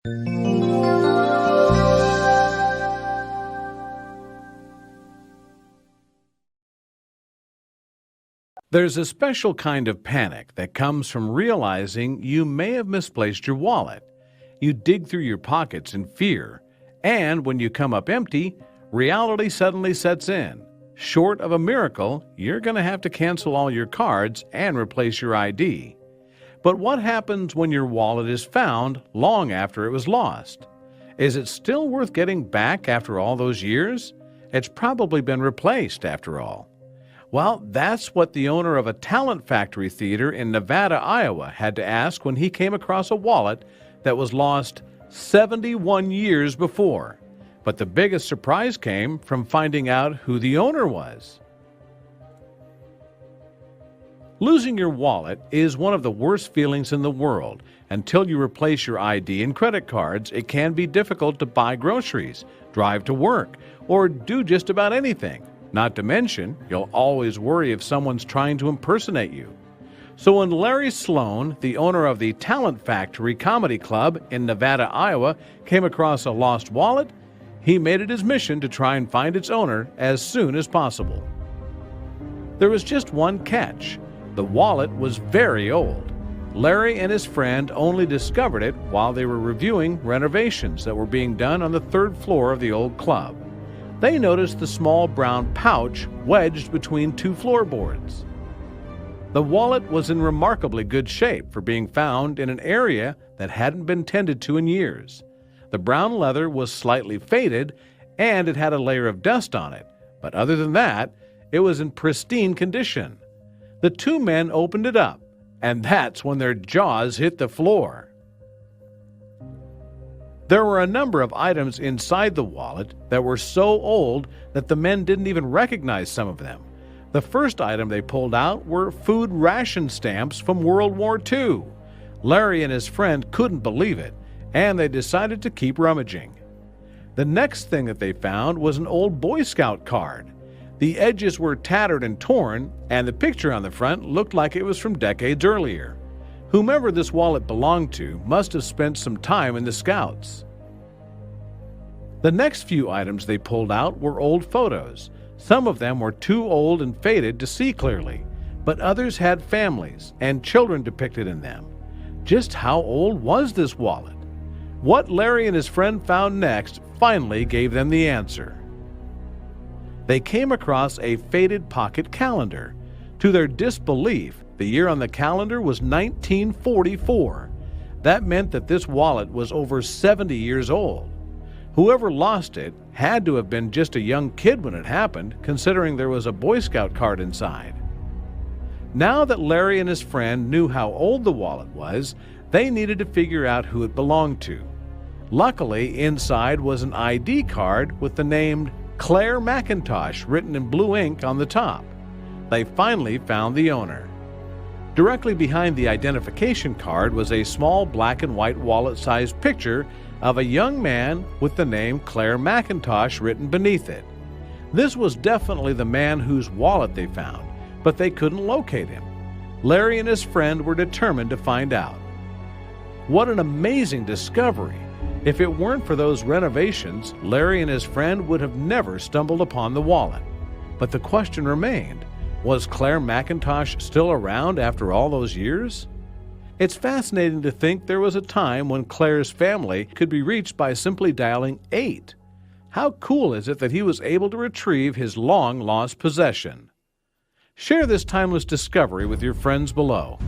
There's a special kind of panic that comes from realizing you may have misplaced your wallet. You dig through your pockets in fear, and when you come up empty, reality suddenly sets in. Short of a miracle, you're going to have to cancel all your cards and replace your ID. But what happens when your wallet is found long after it was lost? Is it still worth getting back after all those years? It's probably been replaced after all. Well, that's what the owner of a talent factory theater in Nevada, Iowa had to ask when he came across a wallet that was lost 71 years before. But the biggest surprise came from finding out who the owner was. Losing your wallet is one of the worst feelings in the world. Until you replace your ID and credit cards, it can be difficult to buy groceries, drive to work, or do just about anything. Not to mention, you'll always worry if someone's trying to impersonate you. So when Larry Sloan, the owner of the Talent Factory Comedy Club in Nevada, Iowa, came across a lost wallet, he made it his mission to try and find its owner as soon as possible. There was just one catch. The wallet was very old. Larry and his friend only discovered it while they were reviewing renovations that were being done on the third floor of the old club. They noticed the small brown pouch wedged between two floorboards. The wallet was in remarkably good shape for being found in an area that hadn't been tended to in years. The brown leather was slightly faded, and it had a layer of dust on it, but other than that, it was in pristine condition. The two men opened it up, and that's when their jaws hit the floor. There were a number of items inside the wallet that were so old that the men didn't even recognize some of them. The first item they pulled out were food ration stamps from World War II. Larry and his friend couldn't believe it, and they decided to keep rummaging. The next thing that they found was an old Boy Scout card. The edges were tattered and torn, and the picture on the front looked like it was from decades earlier. Whomever this wallet belonged to must have spent some time in the Scouts. The next few items they pulled out were old photos. Some of them were too old and faded to see clearly, but others had families and children depicted in them. Just how old was this wallet? What Larry and his friend found next finally gave them the answer. They came across a faded pocket calendar. To their disbelief, the year on the calendar was 1944. That meant that this wallet was over 70 years old. Whoever lost it had to have been just a young kid when it happened, considering there was a Boy Scout card inside. Now that Larry and his friend knew how old the wallet was, they needed to figure out who it belonged to. Luckily, inside was an ID card with the name Claire McIntosh written in blue ink on the top. They finally found the owner. Directly behind the identification card was a small black and white wallet-sized picture of a young man with the name Claire McIntosh written beneath it. This was definitely the man whose wallet they found, but they couldn't locate him. Larry and his friend were determined to find out. What an amazing discovery! If it weren't for those renovations, Larry and his friend would have never stumbled upon the wallet. But the question remained, was Claire McIntosh still around after all those years? It's fascinating to think there was a time when Claire's family could be reached by simply dialing 8. How cool is it that he was able to retrieve his long-lost possession? Share this timeless discovery with your friends below.